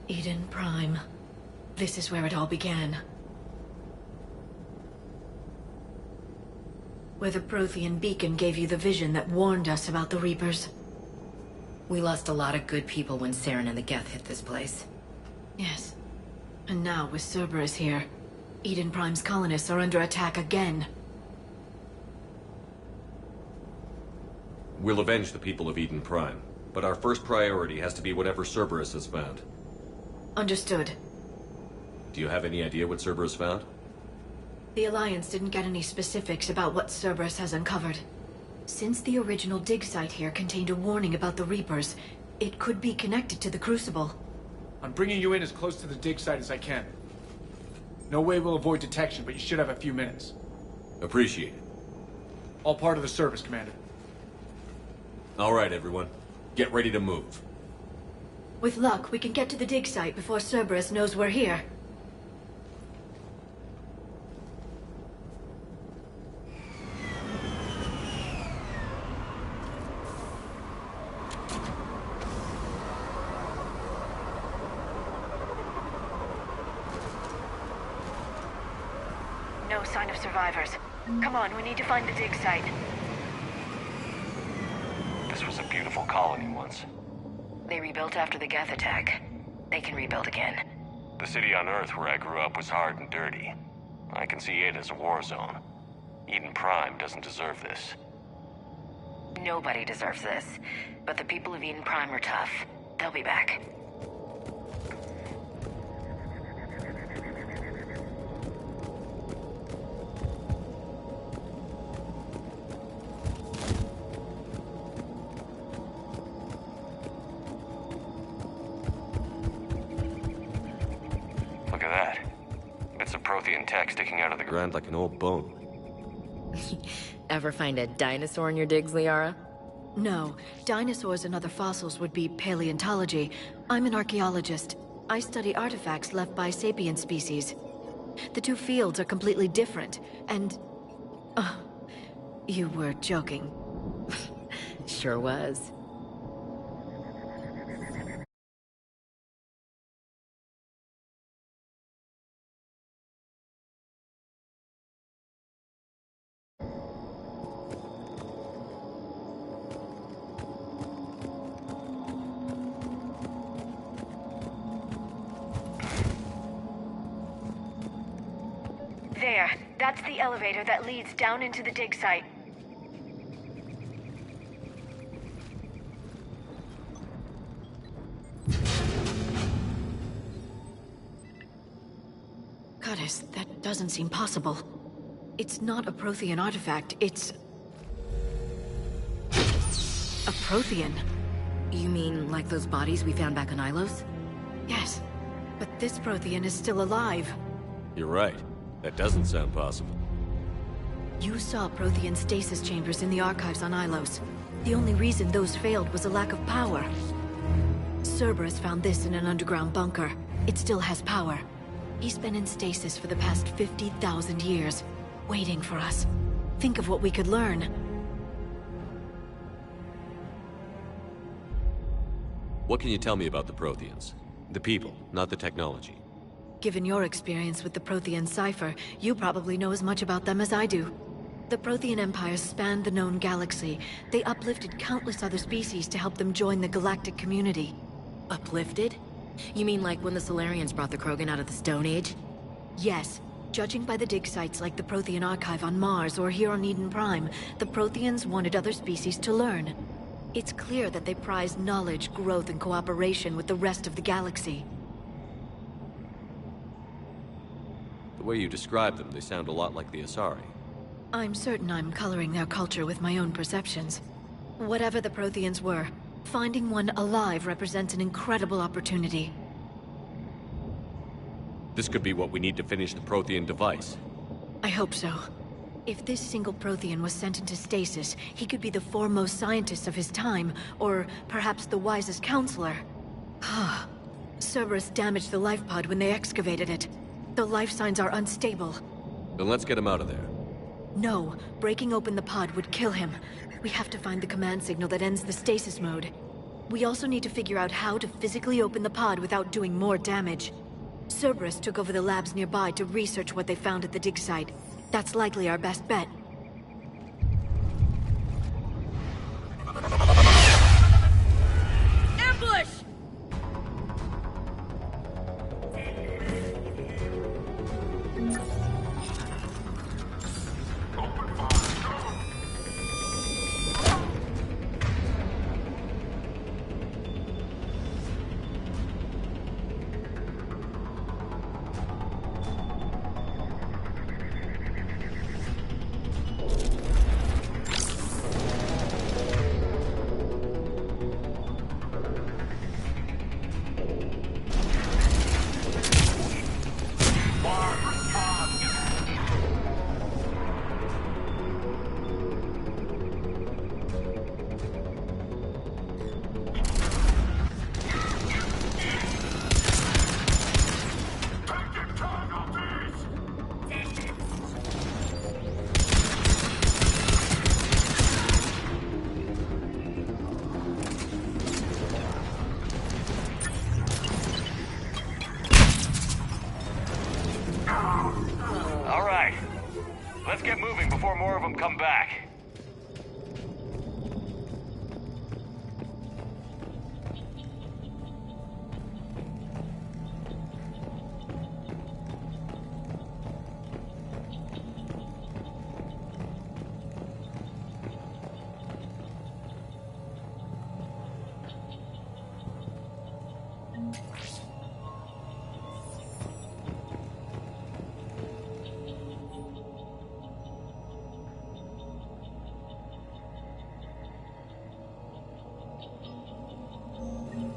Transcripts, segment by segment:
Eden Prime. This is where it all began. Where the Prothean beacon gave you the vision that warned us about the Reapers. We lost a lot of good people when Saren and the Geth hit this place. Yes. And now, with Cerberus here, Eden Prime's colonists are under attack again. We'll avenge the people of Eden Prime, but our first priority has to be whatever Cerberus has found. Understood. Do you have any idea what Cerberus found? The Alliance didn't get any specifics about what Cerberus has uncovered. Since the original dig site here contained a warning about the Reapers, it could be connected to the Crucible. I'm bringing you in as close to the dig site as I can. No way we'll avoid detection, but you should have a few minutes. Appreciate it. All part of the service, Commander. All right, everyone. Get ready to move. With luck, we can get to the dig site before Cerberus knows we're here. No sign of survivors. Come on, we need to find the dig site. This was a beautiful colony once. They rebuilt after the Geth attack. They can rebuild again. The city on Earth where I grew up was hard and dirty. I can see it as a war zone. Eden Prime doesn't deserve this. Nobody deserves this. But the people of Eden Prime are tough. They'll be back. Look at that. Bits of Prothean tech sticking out of the ground Like an old bone. Ever find a dinosaur in your digs, Liara? No, dinosaurs and other fossils would be paleontology. I'm an archaeologist. I study artifacts left by sapient species. The two fields are completely different, and... you were joking. Sure was. There. That's the elevator that leads down into the dig site. Goddess, that doesn't seem possible. It's not a Prothean artifact, it's... a Prothean. You mean like those bodies we found back on Ilos? Yes, but this Prothean is still alive. You're right. That doesn't sound possible. You saw Prothean stasis chambers in the archives on Ilos. The only reason those failed was a lack of power. Cerberus found this in an underground bunker. It still has power. He's been in stasis for the past 50,000 years, waiting for us. Think of what we could learn. What can you tell me about the Protheans? The people, not the technology. Given your experience with the Prothean cipher, you probably know as much about them as I do. The Prothean empires spanned the known galaxy. They uplifted countless other species to help them join the galactic community. Uplifted? You mean like when the Solarians brought the Krogan out of the Stone Age? Yes. Judging by the dig sites like the Prothean Archive on Mars or here on Eden Prime, the Protheans wanted other species to learn. It's clear that they prize knowledge, growth, and cooperation with the rest of the galaxy. The way you describe them, they sound a lot like the Asari. I'm certain I'm coloring their culture with my own perceptions. Whatever the Protheans were, finding one alive represents an incredible opportunity. This could be what we need to finish the Prothean device. I hope so. If this single Prothean was sent into stasis, he could be the foremost scientist of his time, or perhaps the wisest counselor. Cerberus damaged the life pod when they excavated it. The life signs are unstable. Then let's get him out of there. No, breaking open the pod would kill him. We have to find the command signal that ends the stasis mode. We also need to figure out how to physically open the pod without doing more damage. Cerberus took over the labs nearby to research what they found at the dig site. That's likely our best bet. Ambush! Let's get moving before more of them come back.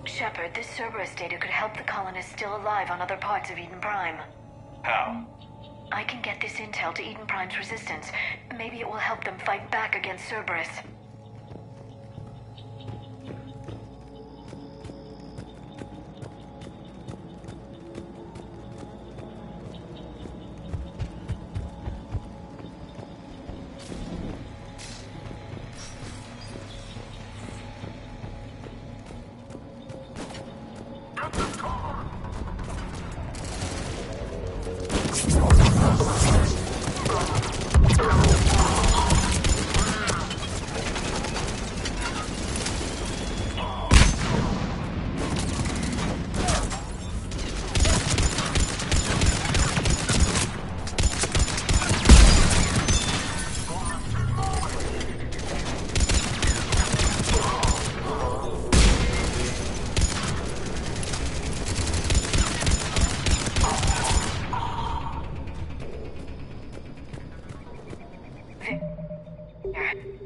Shepard, this Cerberus data could help the colonists still alive on other parts of Eden Prime. How? I can get this intel to Eden Prime's resistance. Maybe it will help them fight back against Cerberus.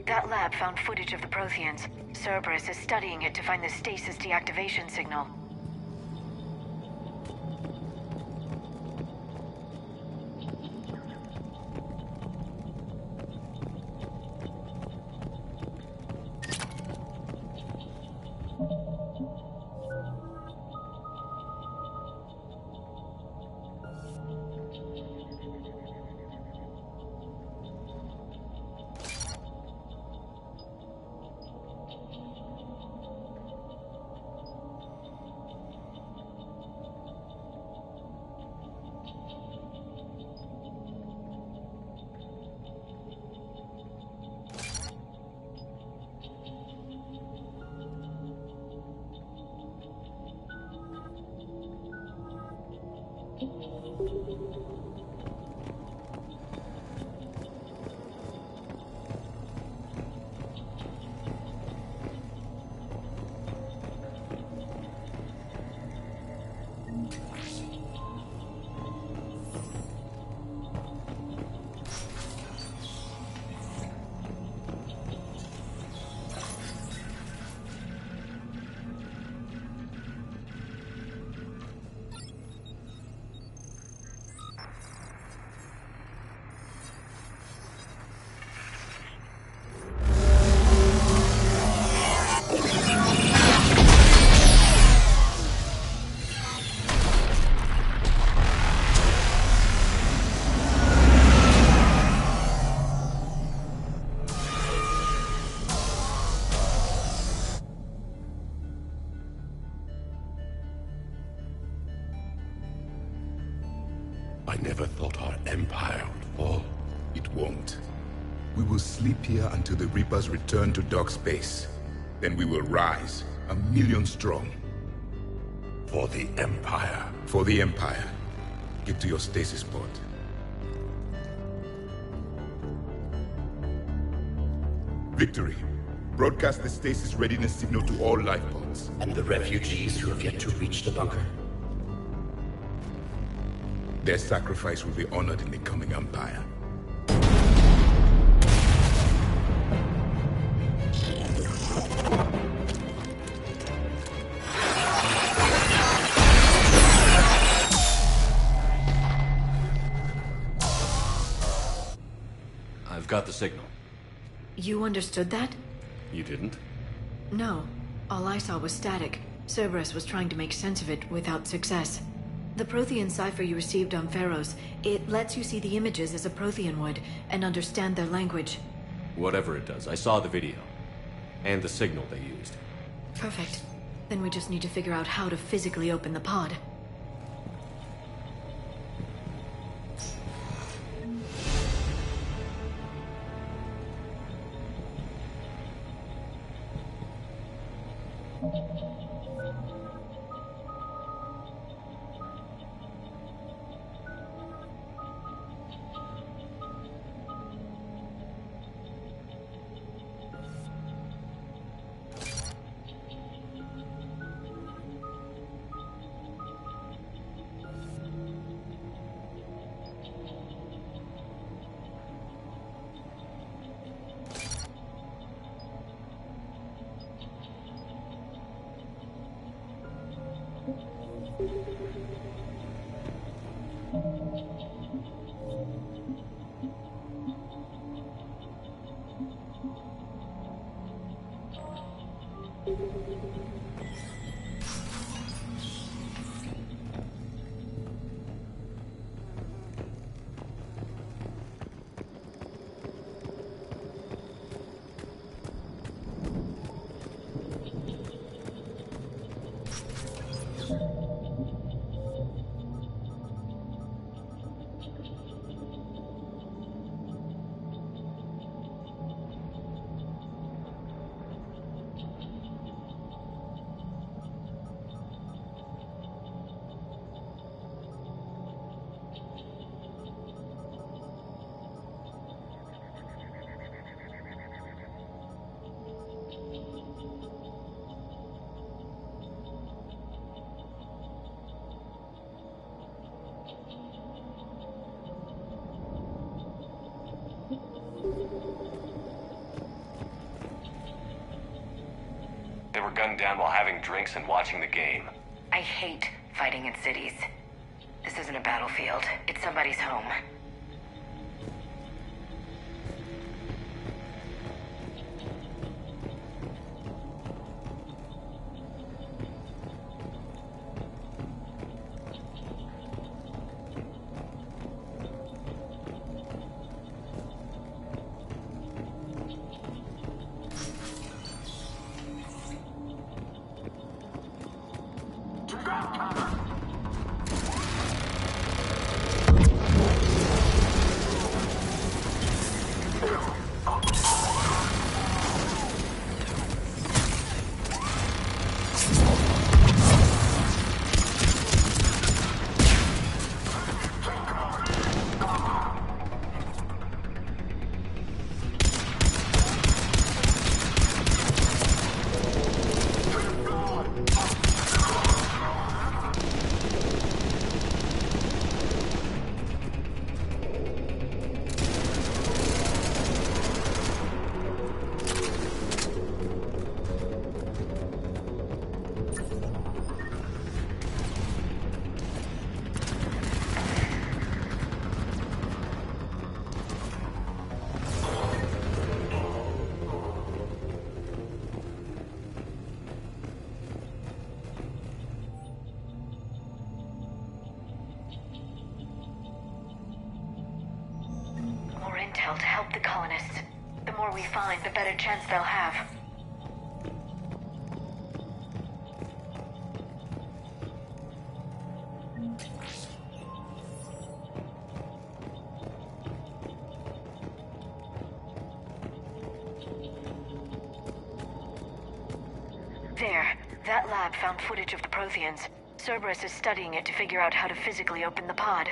That lab found footage of the Protheans. Cerberus is studying it to find the stasis deactivation signal. won't. We will sleep here until the Reapers return to dark space. Then we will rise, 1,000,000 strong. For the Empire. For the Empire. Get to your stasis pod. Victory. Broadcast the stasis readiness signal to all life pods. And the refugees who have yet to reach the bunker. Their sacrifice will be honored in the coming Empire. I've got the signal. You understood that? You didn't? No. All I saw was static. Cerberus was trying to make sense of it without success. The Prothean cipher you received on Pharaohs, it lets you see the images as a Prothean would, and understand their language. Whatever it does, I saw the video. And the signal they used. Perfect. Then we just need to figure out how to physically open the pod. They were gunned down while having drinks and watching the game. I hate fighting in cities. This isn't a battlefield. It's somebody's home. Intel to help the colonists. The more we find, the better chance they'll have. There. That lab found footage of the Protheans. Cerberus is studying it to figure out how to physically open the pod.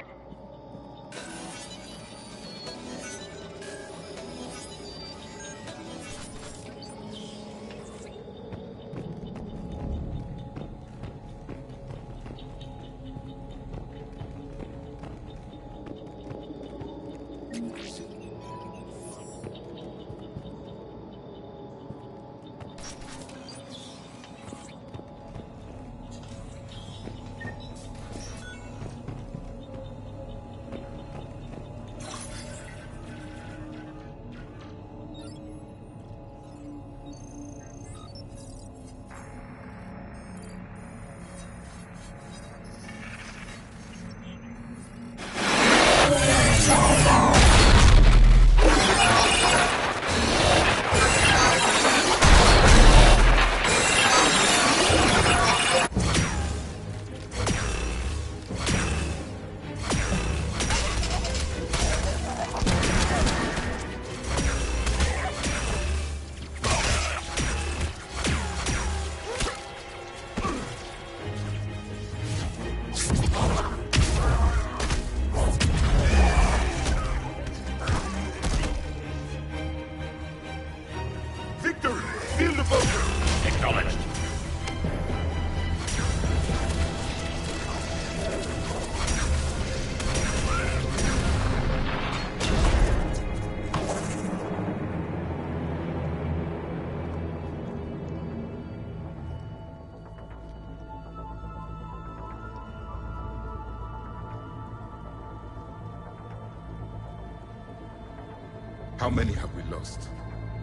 How many have we lost?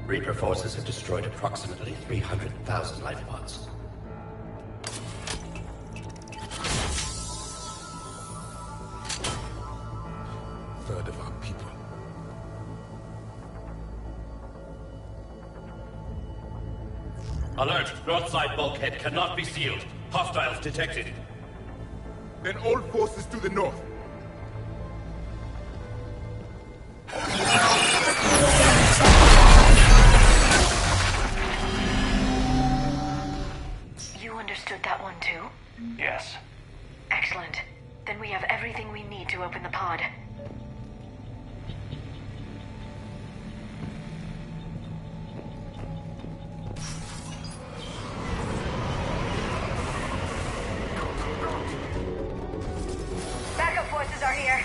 Reaper forces have destroyed approximately 300,000 life pods. Third of our people. Alert! North side bulkhead cannot be sealed. Hostiles detected. Then all forces to the north. You understood that one too? Yes. Excellent. Then we have everything we need to open the pod. Backup forces are here.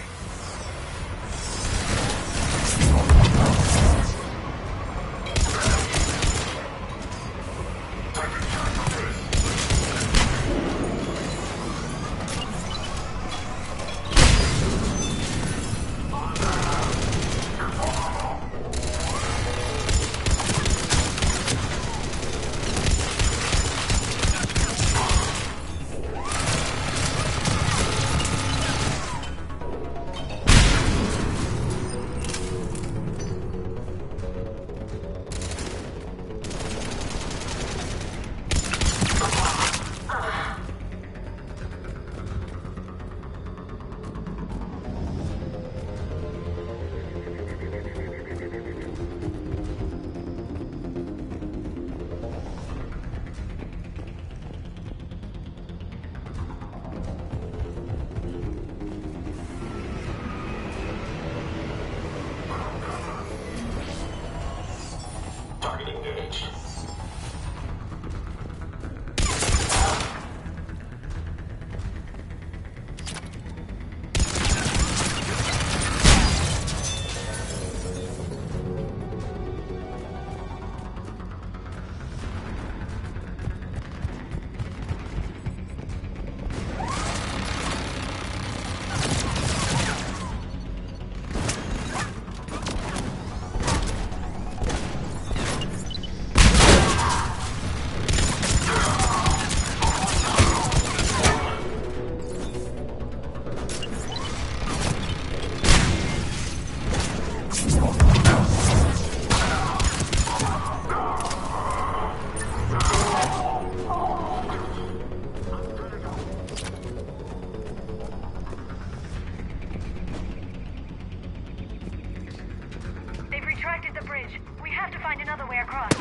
The bridge. We have to find another way across.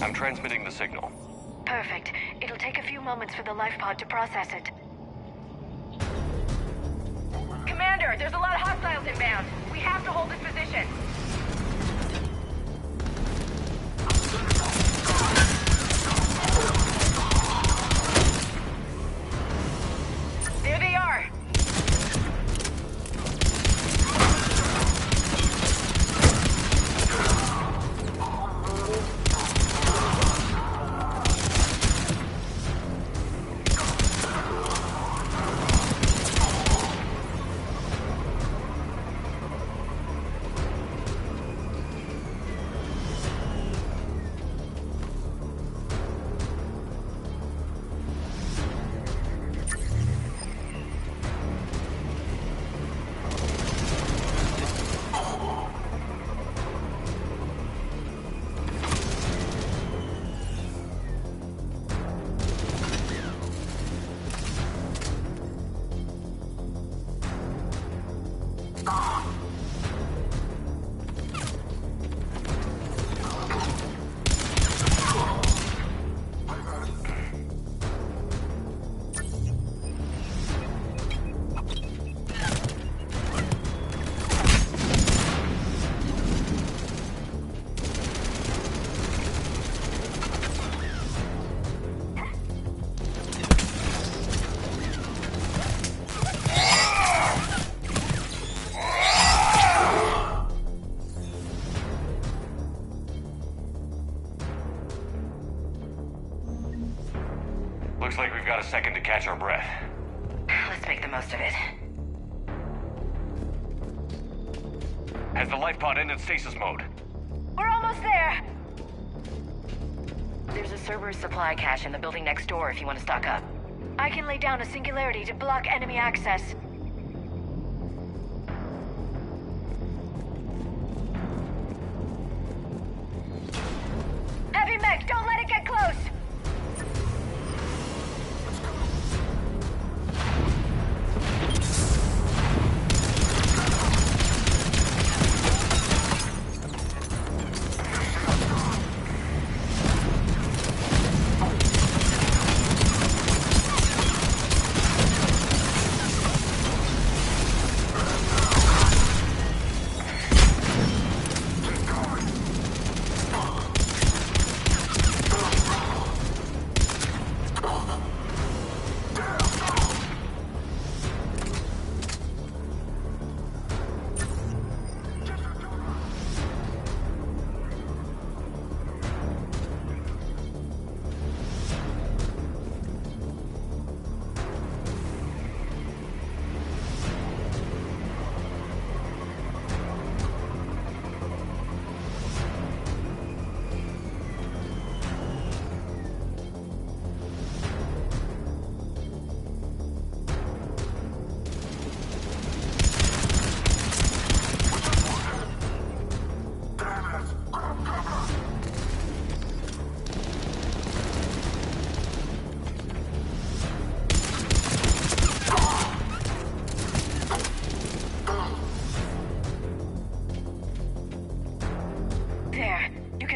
I'm transmitting the signal. Perfect. It'll take a few moments for the life pod to process it. Commander, there's a lot of hostiles inbound. We have to hold this position. There they are! Looks like we've got a second to catch our breath. Let's make the most of it. Has the life pod ended stasis mode? We're almost there! There's a Cerberus supply cache in the building next door if you want to stock up. I can lay down a singularity to block enemy access. Heavy mech, don't let it get close!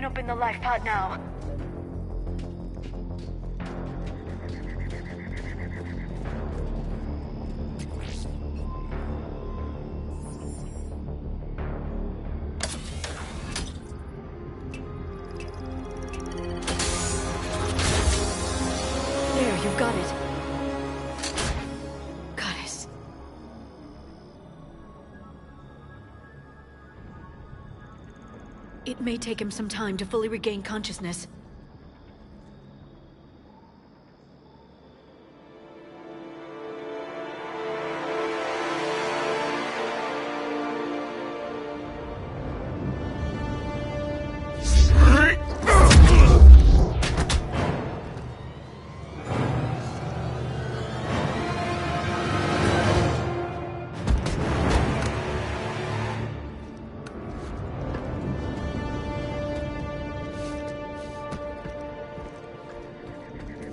Open the life pod now. There, you've got it. Goddess. It may take him some time to fully regain consciousness.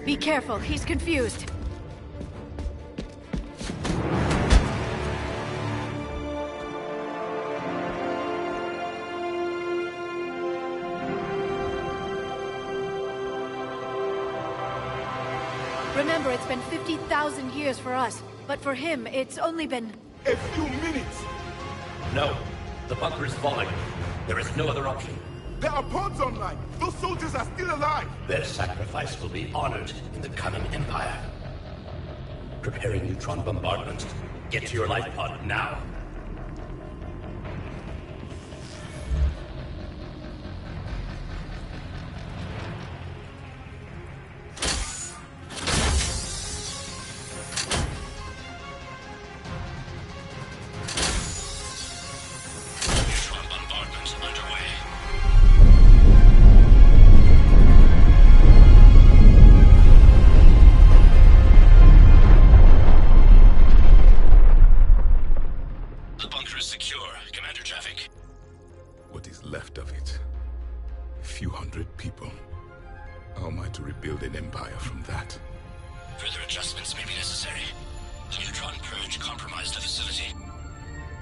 Be careful, he's confused. Remember, it's been 50,000 years for us, but for him, it's only been... A few minutes! No. The bunker is falling. There is no other option. There are pods online! Those soldiers are still alive! Their sacrifice will be honored in the coming Empire. Preparing neutron bombardment. Get to your life pod now.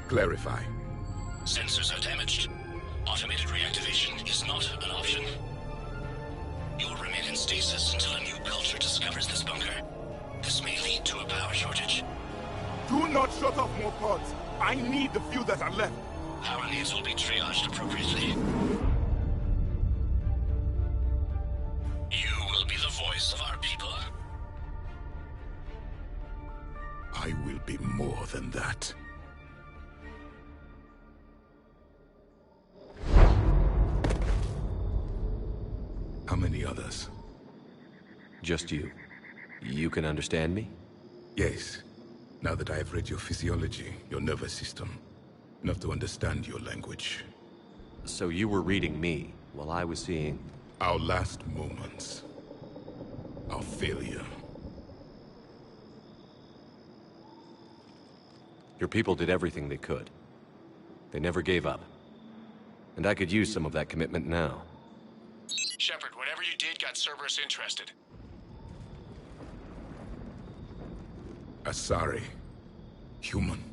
Clarify. Sensors are damaged. Automated reactivation is not an option. You'll remain in stasis until a new culture discovers this bunker. This may lead to a power shortage. Do not shut off more pods. I need the few that are left. Power needs will be triaged appropriately. You will be the voice of our people. I will be more than that. How many others? Just you. You can understand me? Yes. Now that I have read your physiology, your nervous system, enough to understand your language. So you were reading me, while I was seeing... Our last moments. Our failure. Your people did everything they could. They never gave up. And I could use some of that commitment now. Shepard, whatever you did got Cerberus interested. Asari. Human.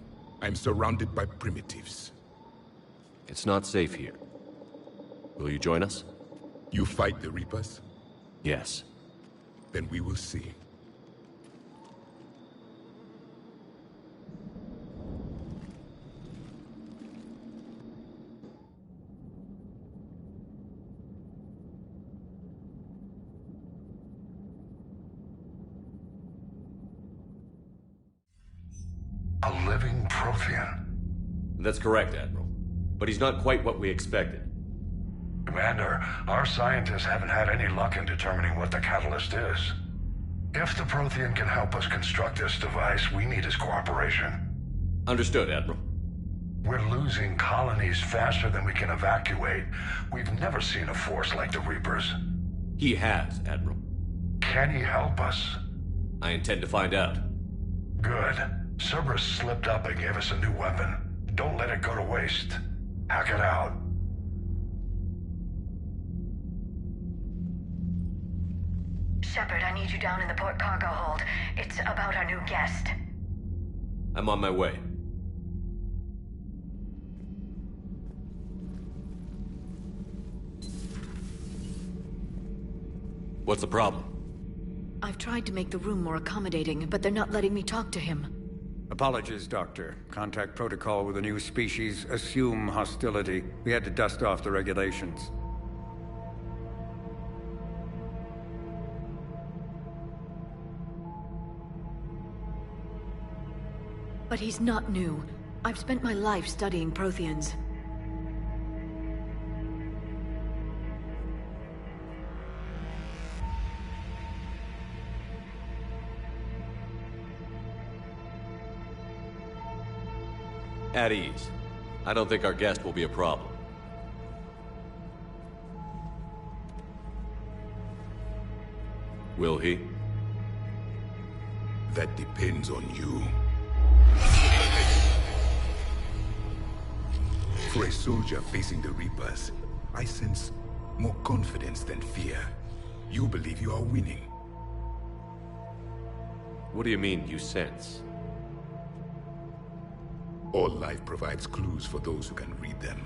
I'm surrounded by primitives. It's not safe here. Will you join us? You fight the Reapers? Yes. Then we will see. A living Prothean. That's correct, Admiral. But he's not quite what we expected. Commander, our scientists haven't had any luck in determining what the catalyst is. If the Prothean can help us construct this device, we need his cooperation. Understood, Admiral. We're losing colonies faster than we can evacuate. We've never seen a force like the Reapers. He has, Admiral. Can he help us? I intend to find out. Good. Cerberus slipped up and gave us a new weapon. Don't let it go to waste. Hack it out. Shepard, I need you down in the port cargo hold. It's about our new guest. I'm on my way. What's the problem? I've tried to make the room more accommodating, but they're not letting me talk to him. Apologies, Doctor. Contact protocol with a new species. Assume hostility. We had to dust off the regulations. But he's not new. I've spent my life studying Protheans. At ease. I don't think our guest will be a problem. Will he? That depends on you. For a soldier facing the Reapers, I sense more confidence than fear. You believe you are winning. What do you mean, you sense? All life provides clues for those who can read them.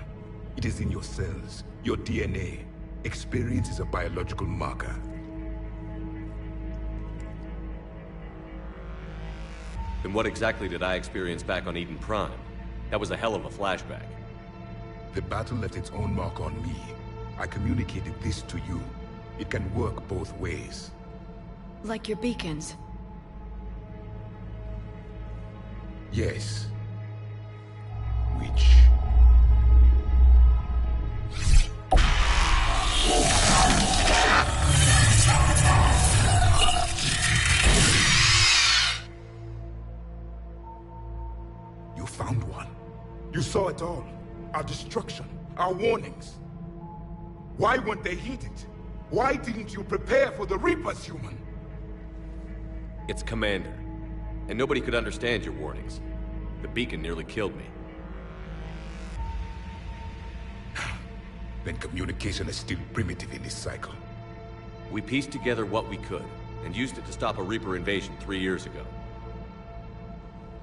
It is in your cells, your DNA. Experience is a biological marker. Then what exactly did I experience back on Eden Prime? That was a hell of a flashback. The battle left its own mark on me. I communicated this to you. It can work both ways. Like your beacons. Yes. Which... You found one. You saw it all. Our destruction, our warnings. Why weren't they heeded? Why didn't you prepare for the Reapers, human? It's Commander. And nobody could understand your warnings. The beacon nearly killed me. Then communication is still primitive in this cycle. We pieced together what we could, and used it to stop a Reaper invasion 3 years ago.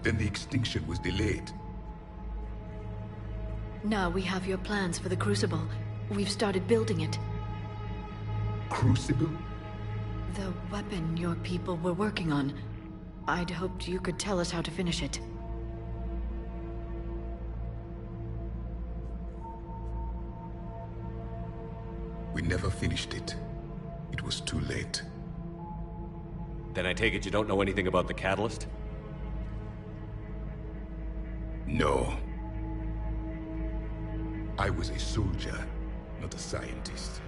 Then the extinction was delayed. Now we have your plans for the Crucible. We've started building it. Crucible? The weapon your people were working on. I'd hoped you could tell us how to finish it. We never finished it. It was too late. Then I take it you don't know anything about the catalyst? No. I was a soldier, not a scientist.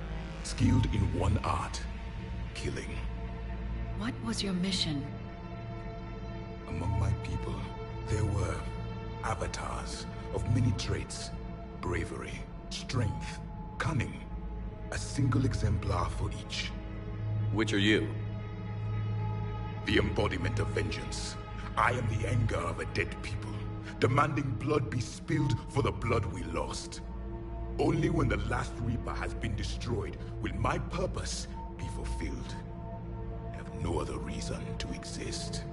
Skilled in one art, killing. What was your mission? Among my people, there were avatars of many traits. Bravery, strength, cunning. A single exemplar for each. Which are you? The embodiment of vengeance. I am the anger of a dead people, demanding blood be spilled for the blood we lost. Only when the last Reaper has been destroyed will my purpose be fulfilled. I have no other reason to exist.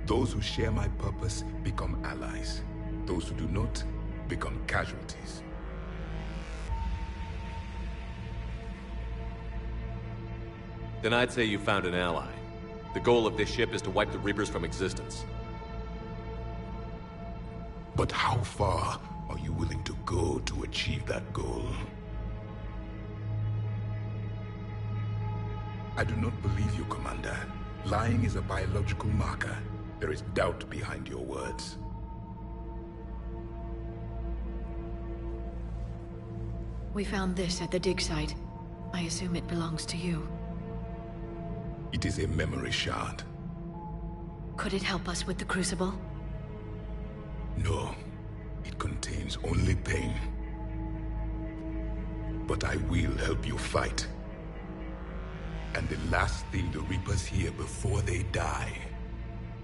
Those who share my purpose become allies. Those who do not become casualties. Then I'd say you found an ally. The goal of this ship is to wipe the Reapers from existence. But how far are you willing to go to achieve that goal? I do not believe you, Commander. Lying is a biological marker. There is doubt behind your words. We found this at the dig site. I assume it belongs to you. It is a memory shard. Could it help us with the Crucible? No. It contains only pain. But I will help you fight. And the last thing the Reapers hear before they die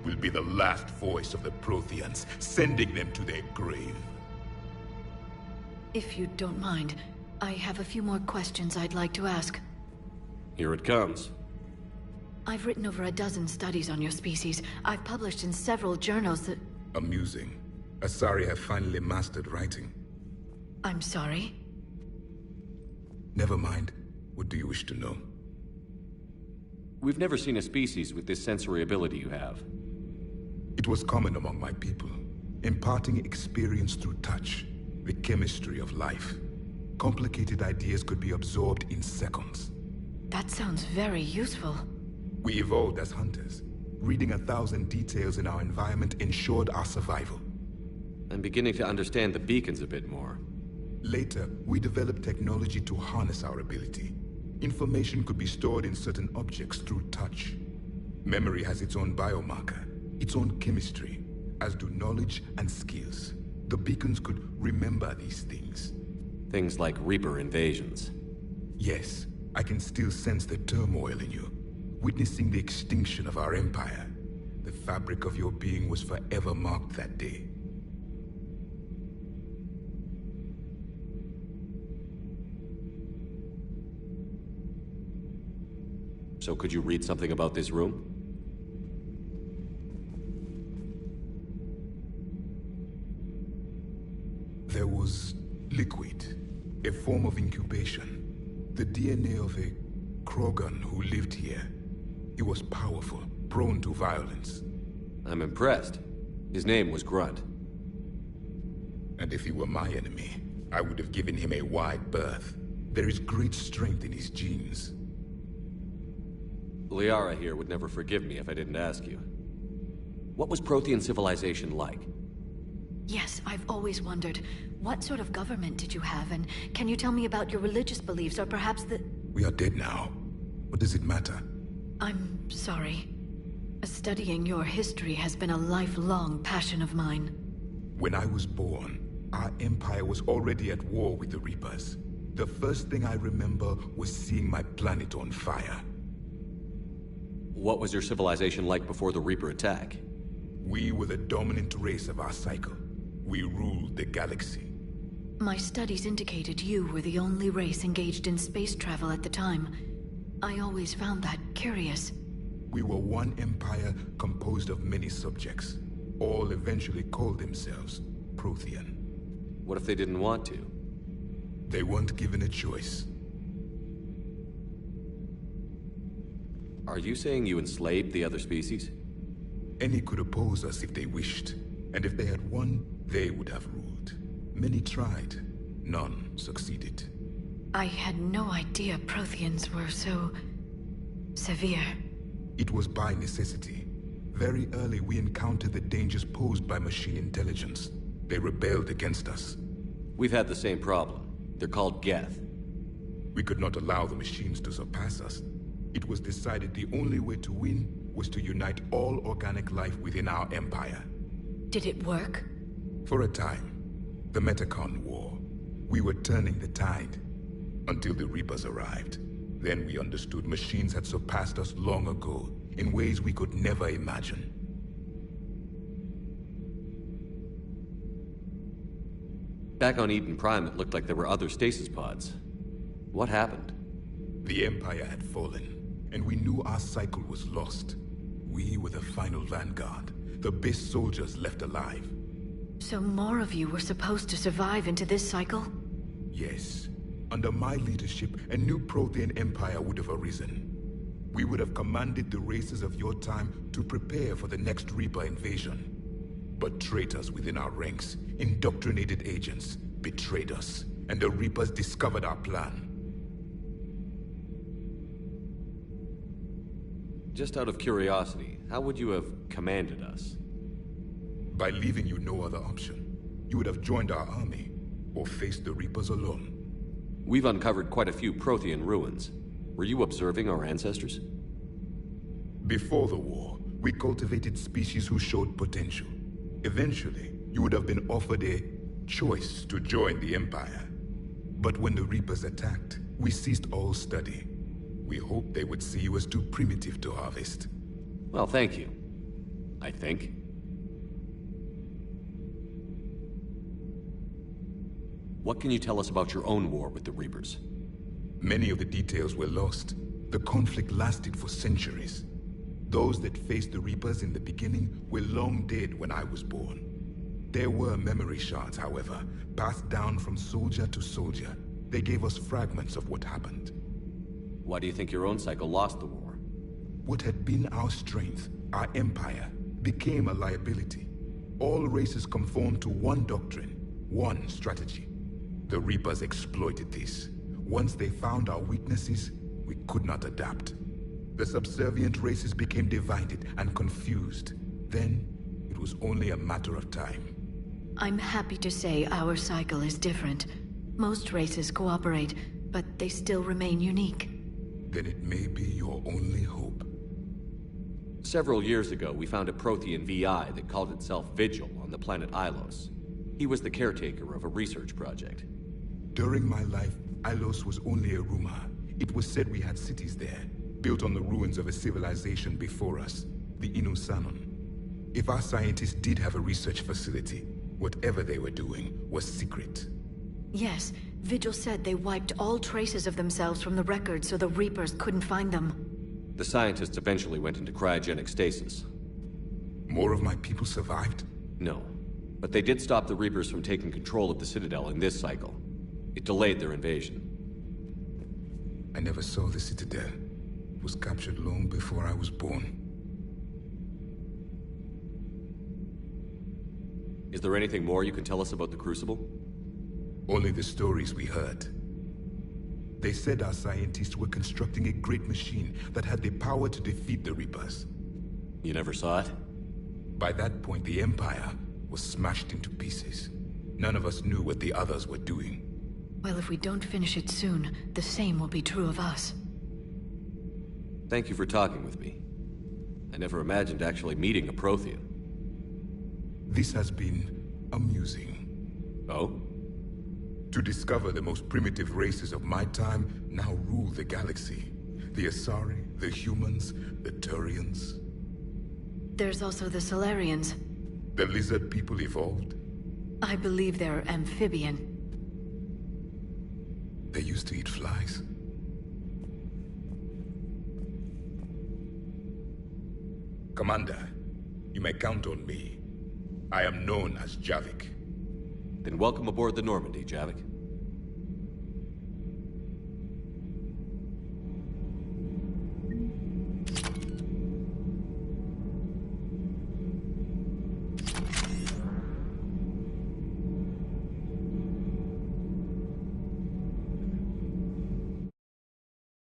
will be the last voice of the Protheans, sending them to their grave. If you don't mind, I have a few more questions I'd like to ask. Here it comes. I've written over a dozen studies on your species. I've published in several journals that... Amusing. Asari have finally mastered writing. I'm sorry? Never mind. What do you wish to know? We've never seen a species with this sensory ability you have. It was common among my people, imparting experience through touch, the chemistry of life. Complicated ideas could be absorbed in seconds. That sounds very useful. We evolved as hunters. Reading 1,000 details in our environment ensured our survival. I'm beginning to understand the beacons a bit more. Later, we developed technology to harness our ability. Information could be stored in certain objects through touch. Memory has its own biomarker, its own chemistry, as do knowledge and skills. The beacons could remember these things. Things like Reaper invasions. Yes, I can still sense the turmoil in you, witnessing the extinction of our empire. The fabric of your being was forever marked that day. So could you read something about this room? There was liquid, a form of incubation. The DNA of a Krogan who lived here. He was powerful, prone to violence. I'm impressed. His name was Grunt. And if he were my enemy, I would have given him a wide berth. There is great strength in his genes. Liara here would never forgive me if I didn't ask you. What was Prothean civilization like? Yes, I've always wondered. What sort of government did you have, and can you tell me about your religious beliefs, or perhaps the... We are dead now. What does it matter? I'm sorry. Studying your history has been a lifelong passion of mine. When I was born, our empire was already at war with the Reapers. The first thing I remember was seeing my planet on fire. What was your civilization like before the Reaper attack? We were the dominant race of our cycle. We ruled the galaxy. My studies indicated you were the only race engaged in space travel at the time. I always found that curious. We were one empire composed of many subjects. All eventually called themselves Prothean. What if they didn't want to? They weren't given a choice. Are you saying you enslaved the other species? Any could oppose us if they wished. And if they had won, they would have ruled. Many tried. None succeeded. I had no idea Protheans were so... severe. It was by necessity. Very early we encountered the dangers posed by machine intelligence. They rebelled against us. We've had the same problem. They're called Geth. We could not allow the machines to surpass us. It was decided the only way to win was to unite all organic life within our empire. Did it work? For a time. The Metacon War. We were turning the tide. Until the Reapers arrived. Then we understood machines had surpassed us long ago, in ways we could never imagine. Back on Eden Prime, it looked like there were other stasis pods. What happened? The Empire had fallen, and we knew our cycle was lost. We were the final vanguard, the best soldiers left alive. So more of you were supposed to survive into this cycle? Yes. Under my leadership, a new Prothean empire would have arisen. We would have commanded the races of your time to prepare for the next Reaper invasion. But traitors within our ranks, indoctrinated agents, betrayed us, and the Reapers discovered our plan. Just out of curiosity, how would you have commanded us? By leaving you no other option. You would have joined our army, or faced the Reapers alone. We've uncovered quite a few Prothean ruins. Were you observing our ancestors? Before the war, we cultivated species who showed potential. Eventually, you would have been offered a choice to join the Empire. But when the Reapers attacked, we ceased all study. We hoped they would see you as too primitive to harvest. Well, thank you. I think. What can you tell us about your own war with the Reapers? Many of the details were lost. The conflict lasted for centuries. Those that faced the Reapers in the beginning were long dead when I was born. There were memory shards, however, passed down from soldier to soldier. They gave us fragments of what happened. Why do you think your own cycle lost the war? What had been our strength, our empire, became a liability. All races conformed to one doctrine, one strategy. The Reapers exploited this. Once they found our weaknesses, we could not adapt. The subservient races became divided and confused. Then, it was only a matter of time. I'm happy to say our cycle is different. Most races cooperate, but they still remain unique. Then it may be your only hope. Several years ago, we found a Prothean VI that called itself Vigil on the planet Ilos. He was the caretaker of a research project. During my life, Ilos was only a rumor. It was said we had cities there, built on the ruins of a civilization before us, the Inusanon. If our scientists did have a research facility, whatever they were doing was secret. Yes, Vigil said they wiped all traces of themselves from the records so the Reapers couldn't find them. The scientists eventually went into cryogenic stasis. More of my people survived? No, but they did stop the Reapers from taking control of the Citadel in this cycle. It delayed their invasion. I never saw the Citadel. It was captured long before I was born. Is there anything more you can tell us about the Crucible? Only the stories we heard. They said our scientists were constructing a great machine that had the power to defeat the Reapers. You never saw it? By that point, the Empire was smashed into pieces. None of us knew what the others were doing. Well, if we don't finish it soon, the same will be true of us. Thank you for talking with me. I never imagined actually meeting a Prothean. This has been amusing. Oh? To discover the most primitive races of my time now rule the galaxy. The Asari, the humans, the Turians. There's also the Solarians. The lizard people evolved? I believe they're amphibian. They used to eat flies. Commander, you may count on me. I am known as Javik. Then welcome aboard the Normandy, Javik.